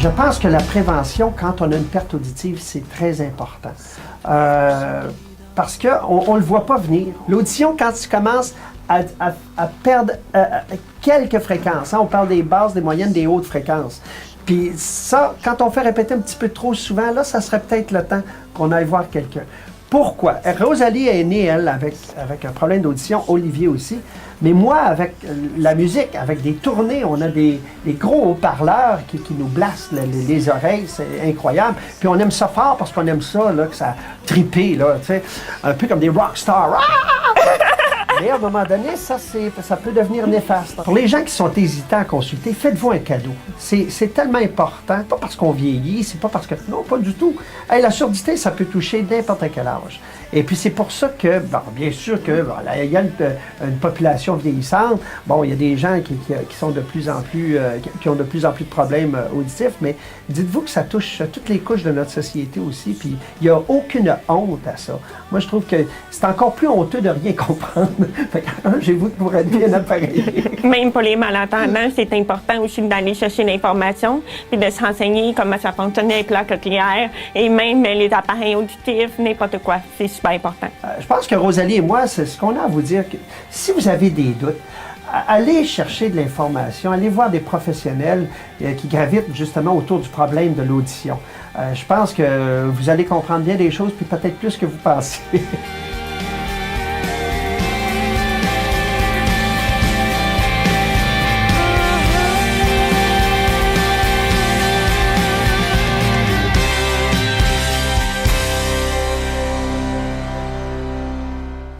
Je pense que la prévention, quand on a une perte auditive, c'est très important. Parce qu'on ne le voit pas venir. L'audition, quand tu commences à perdre quelques fréquences, hein, on parle des basses, des moyennes, des hautes fréquences. Puis ça, quand on fait répéter un petit peu trop souvent, là, ça serait peut-être le temps qu'on aille voir quelqu'un. Pourquoi? Rosalie est née, elle, avec un problème d'audition, Olivier aussi. Mais moi, avec la musique, avec des tournées, on a des gros haut-parleurs qui nous blastent les oreilles, c'est incroyable. Puis on aime ça fort parce qu'on aime ça, là, que ça trippé, là, tu sais, un peu comme des rockstars. Mais à un moment donné, ça peut devenir néfaste. Pour les gens qui sont hésitants à consulter, faites-vous un cadeau. C'est tellement important, pas parce qu'on vieillit, c'est pas parce que... Non, pas du tout. Hey, la surdité, ça peut toucher n'importe quel âge. Et puis c'est pour ça que, bon, bien sûr que bon, là, il y a une population vieillissante. Bon, il y a des gens qui sont de plus en plus, qui ont de plus en plus de problèmes auditifs, mais dites-vous que ça touche toutes les couches de notre société aussi, puis il n'y a aucune honte à ça. Moi, je trouve que c'est encore plus honteux de rien comprendre. Fait que, j'ai vous pour être bien appareillé. Même pour les malentendants, c'est important aussi d'aller chercher l'information puis de se renseigner comment ça fonctionne les plaques cochléaires et même les appareils auditifs, n'importe quoi. C'est super important. Je pense que Rosalie et moi, c'est ce qu'on a à vous dire. Que si vous avez des doutes, allez chercher de l'information, allez voir des professionnels qui gravitent justement autour du problème de l'audition. Je pense que vous allez comprendre bien des choses, puis peut-être plus que vous pensez.